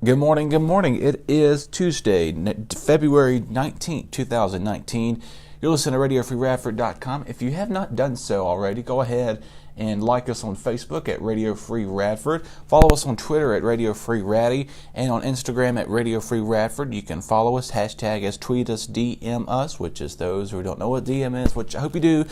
Good morning, good morning. It is Tuesday, February 19th, 2019. You're listening to RadioFreeRadford.com. If you have not done so already, go ahead and like us on Facebook at Radio Free Radford. Follow us on Twitter at Radio Free Raddy and on Instagram at Radio Free Radford. You can follow us, hashtag us, tweet us, DM us, which is those who don't know what DM is, which I hope you do.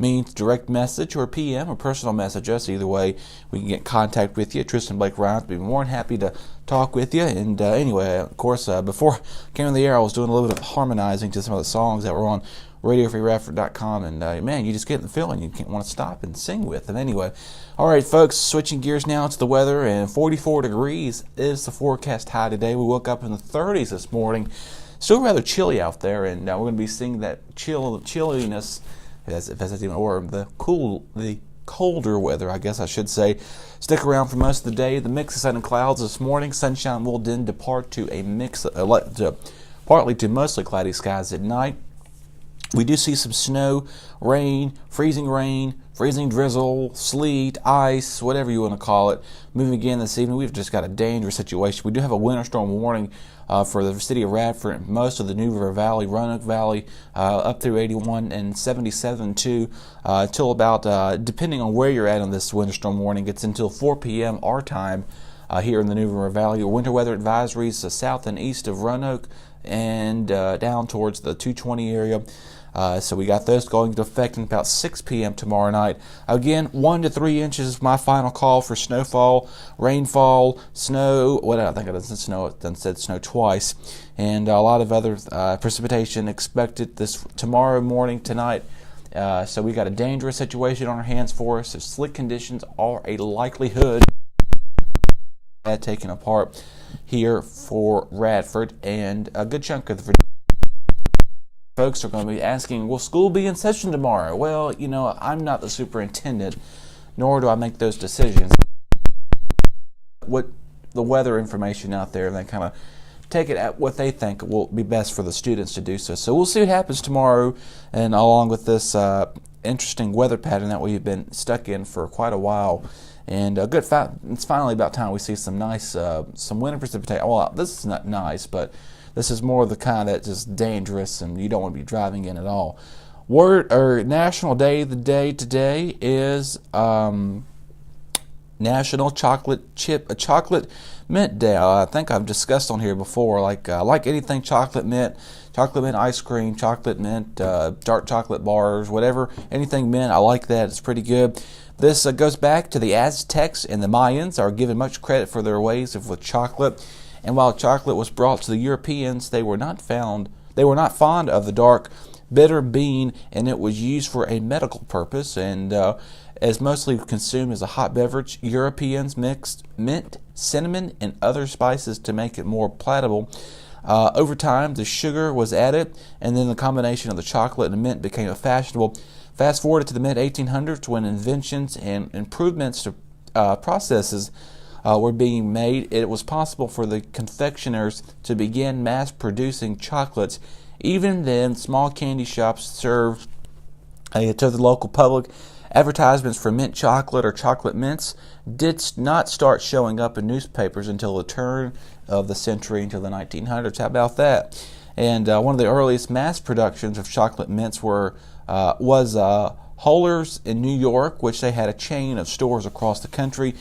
Means direct message or PM or personal message us. Either way, we can get in contact with you. Tristan Blake Ryan will be more than happy to talk with you. And anyway, of course, before I came on the air, I was doing a little bit of harmonizing to some of the songs that were on RadioFreeRadford.com, and man, you just get the feeling you can't want to stop and sing with them. Anyway, all right, folks, switching gears now to the weather, and 44 degrees is the forecast high today. We woke up in the 30s this morning. Still rather chilly out there, and we're going to be seeing that chilliness. If that's even a word, the colder weather, I guess I should say, stick around for most of the day. The mix of sun and clouds this morning. Sunshine will then depart to a mix, partly to mostly cloudy skies at night. We do see some snow, rain, freezing drizzle, sleet, ice, whatever you want to call it. Moving again this evening, we've just got a dangerous situation. We do have a winter storm warning for the city of Radford and most of the New River Valley, Roanoke Valley, up through 81 and 77 too, till about, depending on where you're at on this winter storm warning, it's until 4 p.m. our time here in the New River Valley. Winter weather advisories south and east of Roanoke and down towards the 220 area. So we got those going into effect in about 6 p.m. tomorrow night. Again, 1 to 3 inches is my final call for snowfall, rainfall, snow. What I think it doesn't snow. It done said snow twice, and a lot of other precipitation expected this tomorrow morning, tonight. So we got a dangerous situation on our hands for us. So slick conditions are a likelihood taken apart here for Radford, and a good chunk of the folks are going to be asking, will school be in session tomorrow? Well, you know, I'm not the superintendent, nor do I make those decisions. What the weather information out there, and they kind of take it at what they think will be best for the students to do so. So we'll see what happens tomorrow, and along with this interesting weather pattern that we've been stuck in for quite a while. And it's finally about time we see some nice, some winter precipitation. Well, this is not nice, but this is more of the kind that's just dangerous and you don't want to be driving in at all. National Day of the Day today is National Chocolate Mint Day. I think I've discussed on here before, like anything chocolate mint ice cream, chocolate mint, dark chocolate bars, whatever, anything mint, I like that. It's pretty good. This goes back to the Aztecs, and the Mayans are given much credit for their ways with chocolate. And while chocolate was brought to the Europeans, they were not fond of the dark, bitter bean, and it was used for a medical purpose. And as mostly consumed as a hot beverage, Europeans mixed mint, cinnamon, and other spices to make it more palatable. Over time, the sugar was added, and then the combination of the chocolate and mint became fashionable. Fast forward to the mid-1800s, when inventions and improvements to processes were being made, it was possible for the confectioners to begin mass-producing chocolates. Even then, small candy shops served to the local public. Advertisements for mint chocolate or chocolate mints did not start showing up in newspapers until the turn of the century, until the 1900s. How about that? And one of the earliest mass productions of chocolate mints was Holler's in New York, which they had a chain of stores across the country.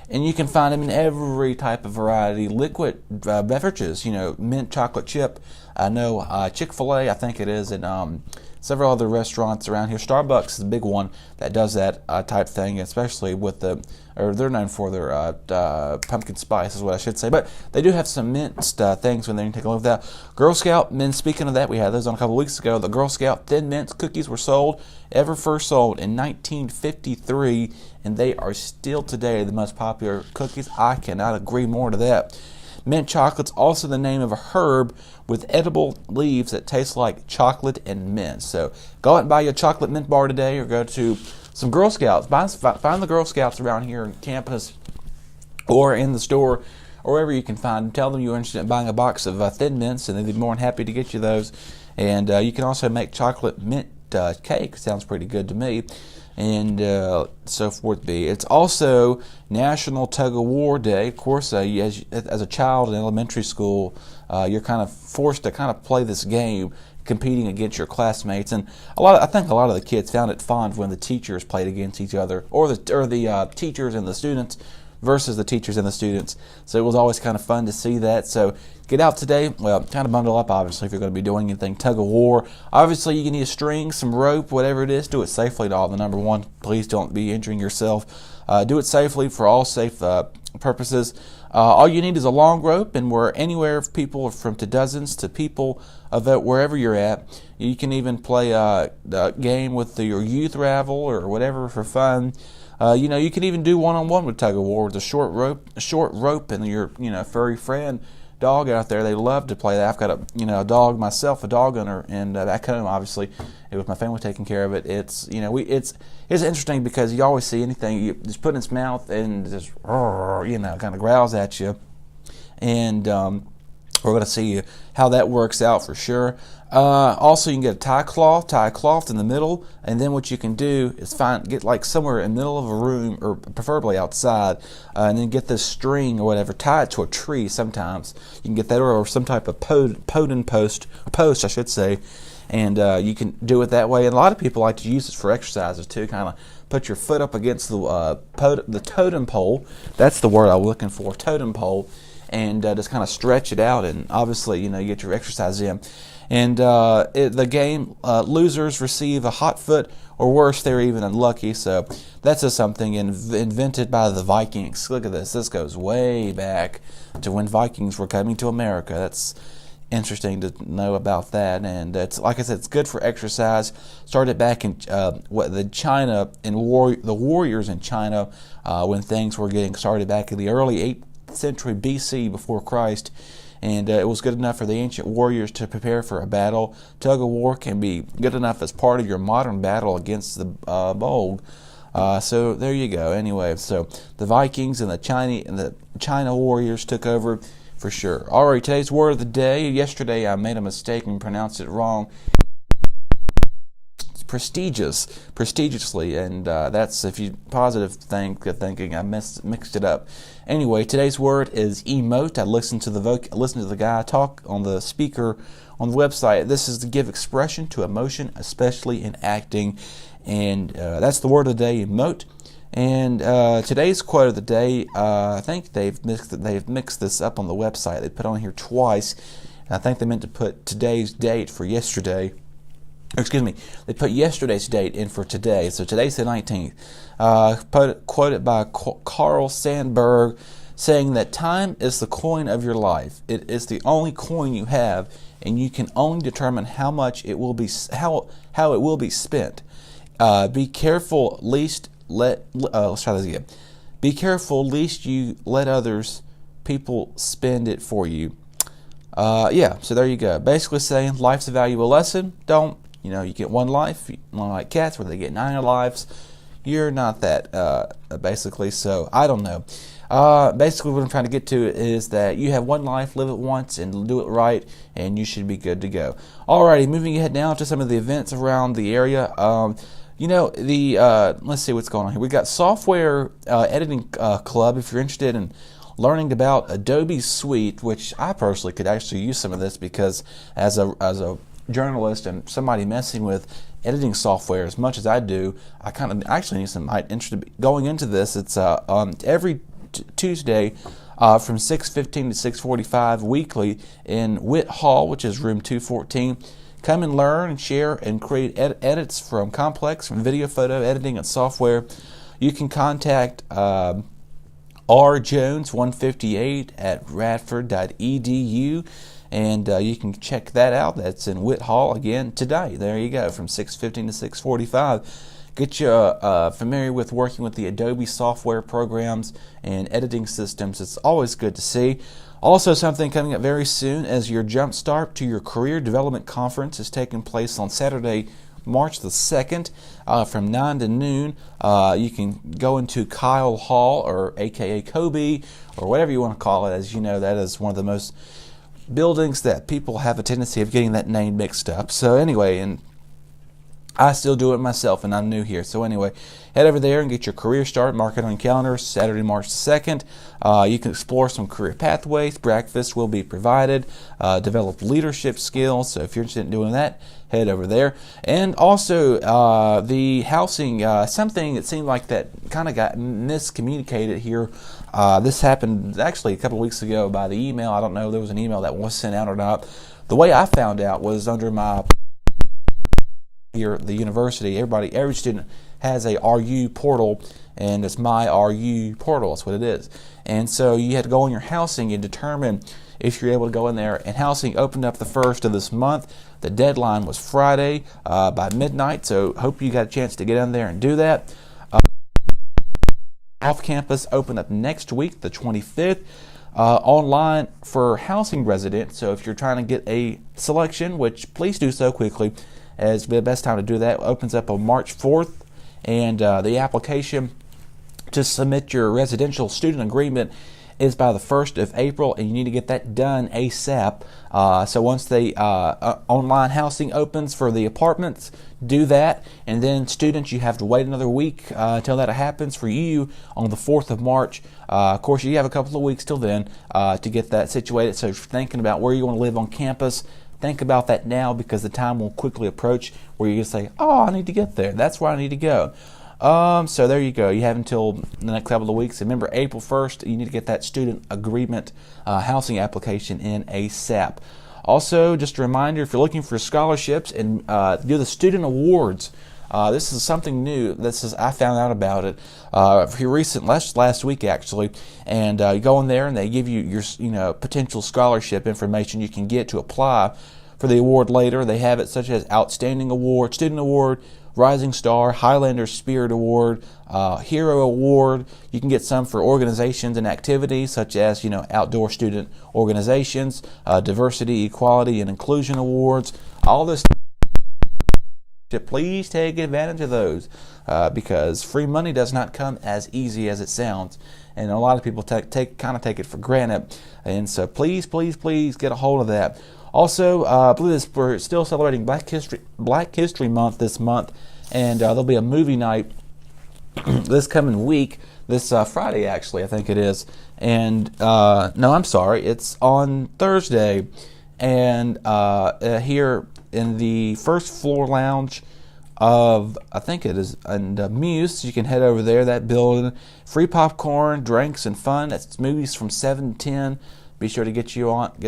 And you can find them in every type of variety. Liquid beverages, mint chocolate chip. I know Chick-fil-A, I think it is, and several other restaurants around here. Starbucks is the big one that does that type thing, especially with they're known for their pumpkin spice is what I should say. But they do have some minced things when they take a look at that. Girl Scout, speaking of that, we had those on a couple weeks ago. The Girl Scout Thin Mints cookies were first sold in 1953, and they are still today the most popular cookies. I cannot agree more to that. Mint chocolate's also the name of a herb with edible leaves that taste like chocolate and mint. So go out and buy you a chocolate mint bar today, or go to some Girl Scouts. Find the Girl Scouts around here on campus or in the store, or wherever you can find them. Tell them you're interested in buying a box of Thin Mints, and they'd be more than happy to get you those. And you can also make chocolate mint cake. Sounds pretty good to me. and so forth be. It's also National Tug of War Day. Of course, as a child in elementary school, you're kind of forced to kind of play this game, competing against your classmates, and I think a lot of the kids found it fun when the teachers played against each other, or the teachers and the students versus the teachers and the students. So it was always kind of fun to see that. So get out today. Well, kind of bundle up, obviously, if you're going to be doing anything tug of war. Obviously, you can need a string, some rope, whatever it is. Do it safely, to all the number one. Please don't be injuring yourself. Do it safely for all safe purposes. All you need is a long rope, and we're anywhere people from to dozens to people of wherever you're at. You can even play a game with your youth ravel or whatever for fun. You can even do one-on-one with tug of war with a short rope, and your furry friend dog out there. They love to play that. I've got a dog myself, a dog owner, and back home, obviously, with my family taking care of it. It's it's interesting because you always see anything you just put in its mouth and just kind of growls at you, and we're going to see how that works out for sure. Also, you can get tie a cloth in the middle, and then what you can do is get like somewhere in the middle of a room, or preferably outside, and then get this string or whatever, tie it to a tree. Sometimes you can get that, or some type of post, I should say, and you can do it that way. And a lot of people like to use this for exercises too. Kind of put your foot up against the totem pole. That's the word I'm looking for, totem pole, and just kind of stretch it out, and obviously, you get your exercise in. And the game, losers receive a hot foot, or worse, they're even unlucky. So that's just something invented by the Vikings. Look at this. This goes way back to when Vikings were coming to America. That's interesting to know about that. And it's, like I said, it's good for exercise. Started back in the warriors in China, when things were getting started back in the early 8th century BC before Christ. And it was good enough for the ancient warriors to prepare for a battle. Tug of war can be good enough as part of your modern battle against the bold. So there you go. Anyway, so the Vikings and the China warriors took over for sure. All right, today's word of the day. Yesterday I made a mistake and pronounced it wrong. Prestigiously, and that's if you positive thinking. I mixed it up. Anyway, today's word is emote. I listened to the guy talk on the speaker on the website. This is to give expression to emotion, especially in acting, and that's the word of the day, emote. And today's quote of the day, I think they've mixed this up on the website. They put on here twice. I think they meant to put today's date for yesterday. Excuse me, they put yesterday's date in for today, so today's the 19th. Quoted by Carl Sandburg, saying that time is the coin of your life. It is the only coin you have, and you can only determine how much it will be, how it will be spent. Be careful, let's try this again. Be careful, lest you let people spend it for you. So there you go. Basically saying life's a valuable lesson. You get one life, like cats where they get 9 lives. You're not that, basically, so I don't know. Basically what I'm trying to get to is that you have one life, live it once, and do it right, and you should be good to go. Alrighty, moving ahead now to some of the events around the area. Let's see what's going on here. We got Software Editing Club. If you're interested in learning about Adobe Suite, which I personally could actually use some of this, because as a journalist and somebody messing with editing software as much as I do, I kind of actually need some interest going into this. It's every Tuesday from 6:15 to 6:45 weekly in Witt Hall, which is room 214. Come and learn and share and create edits from video, photo editing, and software. You can contact rjones158 at radford.edu. And you can check that out. That's in Witt Hall again today. There you go, from 6:15 to 6:45. Get you familiar with working with the Adobe software programs and editing systems. It's always good to see. Also, something coming up very soon as your Jumpstart to Your Career Development Conference is taking place on Saturday, March the 2nd, from 9 to noon. You can go into Kyle Hall, or AKA Kobe, or whatever you want to call it. As you know, that is one of the most buildings that people have a tendency of getting that name mixed up. So anyway, and I still do it myself, and I'm new here. So anyway, head over there and get your career start. Mark it on your calendar, Saturday, March 2nd. You can explore some career pathways. Breakfast will be provided. Develop leadership skills. So if you're interested in doing that, head over there. And also, the housing, something that seemed like that kind of got miscommunicated here. This happened actually a couple of weeks ago by the email. I don't know if there was an email that was sent out or not. The way I found out was under my here at the university. Every student has a RU portal, and it's my RU portal. That's what it is. And so you had to go on your housing and determine if you're able to go in there. And housing opened up the 1st of this month. The deadline was Friday by midnight. So hope you got a chance to get in there and do that. Off campus open up next week, the 25th. Online for housing residents. So if you're trying to get a selection, which please do so quickly, as the best time to do that, opens up on March 4th, and the application to submit your residential student agreement is by the 1st of April, and you need to get that done ASAP. So once the online housing opens for the apartments, do that, and then students, you have to wait another week until that happens for you on the 4th of March. Of course, you have a couple of weeks till then to get that situated. So if you're thinking about where you want to live on campus, think about that now, because the time will quickly approach where you're going to say, oh, I need to get there. That's where I need to go. So there you go. You have until the next couple of weeks. Remember, April 1st, you need to get that student agreement housing application in ASAP. Also, just a reminder, if you're looking for scholarships and do the student awards, this is something new. I found out about it last week actually, and you go in there and they give you your potential scholarship information you can get to apply for the award later. They have it such as Outstanding Award, Student Award, Rising Star, Highlander Spirit Award, Hero Award. You can get some for organizations and activities such as outdoor student organizations, Diversity, Equality, and Inclusion Awards. All this. Please take advantage of those because free money does not come as easy as it sounds, and a lot of people take it for granted. And so please get a hold of that. Also, I believe we're still celebrating Black History Month this month, and there'll be a movie night this coming week, this Friday actually, I think it is. And no, I'm sorry, it's on Thursday, and here in the first floor lounge of, I think it is, and Muse. You can head over there, that building. Free popcorn, drinks, and fun. That's movies from 7 to 10. Be sure to get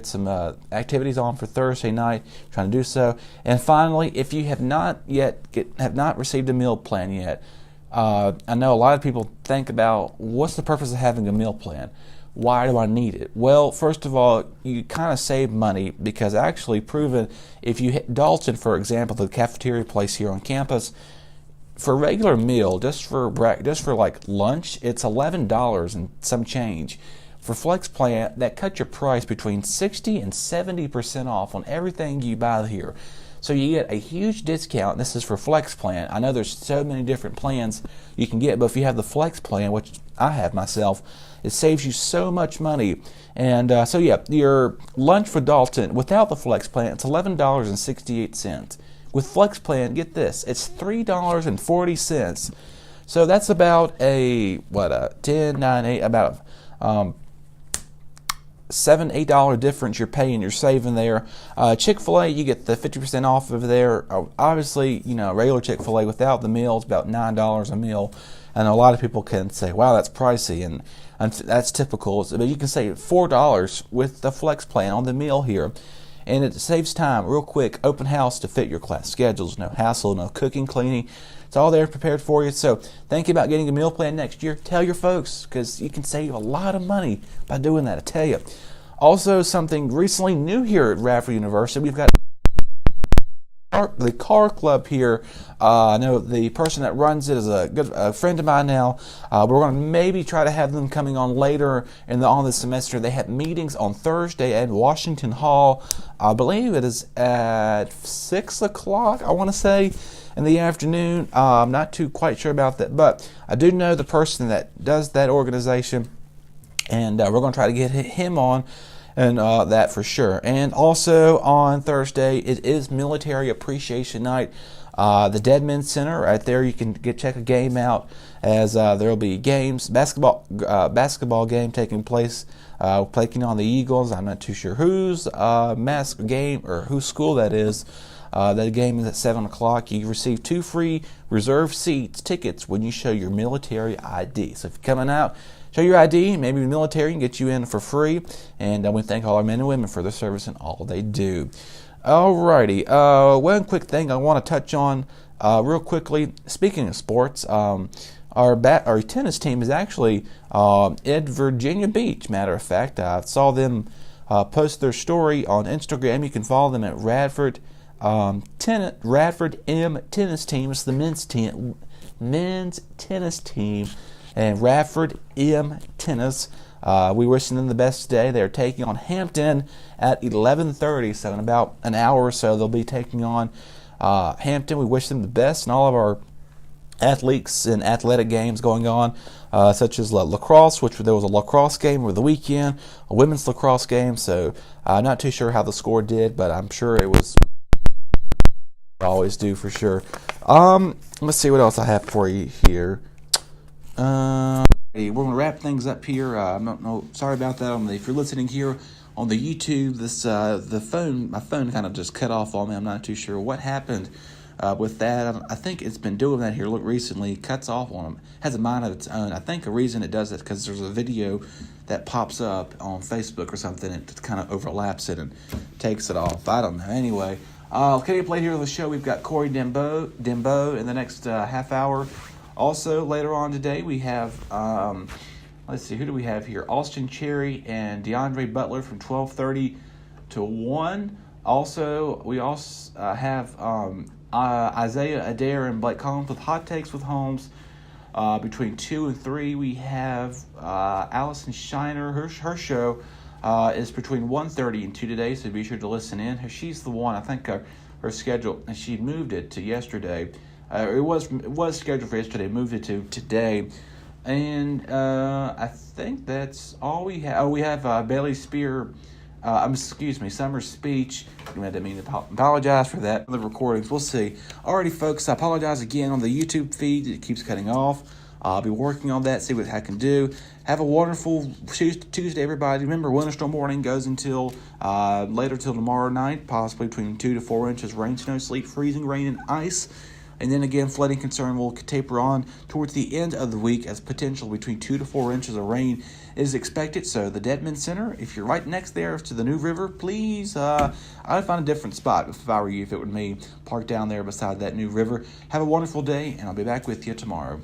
some activities on for Thursday night. Trying to do so. And finally, if you have not received a meal plan yet, I know a lot of people think about what's the purpose of having a meal plan. Why do I need it? Well, first of all, you kind of save money because actually proven, if you hit Dalton, for example, the cafeteria place here on campus, for a regular meal, just for like lunch, it's $11 and some change. For Flex Plan, that cuts your price between 60 and 70% off on everything you buy here. So you get a huge discount. This is for Flex Plan. I know there's so many different plans you can get, but if you have the Flex Plan, which I have myself, it saves you so much money. And so yeah, your lunch for Dalton without the Flex Plan, it's $11.68. With Flex Plan, get this, it's $3.40. So that's about about $7-8 difference you're paying, you're saving there. Chick-fil-A, you get the 50% off over there. Obviously, regular Chick-fil-A without the meal is about $9 a meal. And a lot of people can say, wow, that's pricey, and that's typical. But you can save $4 with the Flex Plan on the meal here. And it saves time real quick. Open house to fit your class schedules. No hassle, no cooking, cleaning. It's all there prepared for you. So thinking about getting a meal plan next year, tell your folks, because you can save a lot of money by doing that, I tell you. Also, something recently new here at Radford University, we've got the car club here. I know the person that runs it is a friend of mine now. We're going to maybe try to have them coming on later on this semester. They have meetings on Thursday at Washington Hall. I believe it is at 6 o'clock, I want to say, in the afternoon. I'm not too quite sure about that, but I do know the person that does that organization, and we're going to try to get him on. And that for sure. And also on Thursday, it is Military Appreciation Night. The Dead Men Center right there. You can check a game out as there will be basketball game taking place, taking on the Eagles. I'm not too sure whose game or whose school that is. That game is at 7 o'clock. You receive 2 free reserved tickets when you show your military ID. So if you're coming out, show your ID, maybe the military can get you in for free. And we thank all our men and women for their service and all they do. Alrighty, one quick thing I want to touch on real quickly. Speaking of sports, our tennis team is actually at Virginia Beach. Matter of fact, I saw them post their story on Instagram. You can follow them at Radford M Tennis Team. It's the men's tennis team, and Radford M Tennis. We wish them the best today. They're taking on Hampton at 11:30, so in about an hour or so they'll be taking on Hampton. We wish them the best and all of our athletes and athletic games going on, such as lacrosse, which there was a lacrosse game over the weekend, a women's lacrosse game, so I'm not too sure how the score did, but I'm sure it was always do for sure. Let's see what else I have for you here. We're going to wrap things up here. I don't know. Sorry about that. If you're listening here on the YouTube, my phone kind of just cut off on me. I'm not too sure what happened with that. I think it's been doing that here recently. It cuts off on them. Has a mind of its own. I think a reason it does it because there's a video that pops up on Facebook or something. It kind of overlaps it and takes it off. I don't know. Anyway, okay, play here on the show. We've got Corey Dembo in the next half hour. Also, later on today, we have, let's see, who do we have here? Austin Cherry and DeAndre Butler from 12:30 to 1. Also, we have Isaiah Adair and Blake Collins with Hot Takes with Holmes. Between 2 and 3, we have Allison Shiner. Her show is between 1:30 and 2 today, so be sure to listen in. She's the one, I think her schedule, and she moved it to yesterday. It was scheduled for yesterday, moved it to today. And I think that's all we have. Oh, we have Bailey Spear, Summer's speech. I didn't mean to apologize for that. The recordings, we'll see. Alrighty, folks, I apologize again on the YouTube feed. It keeps cutting off. I'll be working on that, see what I can do. Have a wonderful Tuesday, everybody. Remember, winter storm warning goes until later till tomorrow night, possibly between 2 to 4 inches rain, snow, sleet, freezing, rain, and ice. And then again, flooding concern will taper on towards the end of the week as potential between 2 to 4 inches of rain is expected. So the Dead Men Center, if you're right next there to the New River, please, I'd find a different spot if I were you, if it were me, park down there beside that New River. Have a wonderful day, and I'll be back with you tomorrow.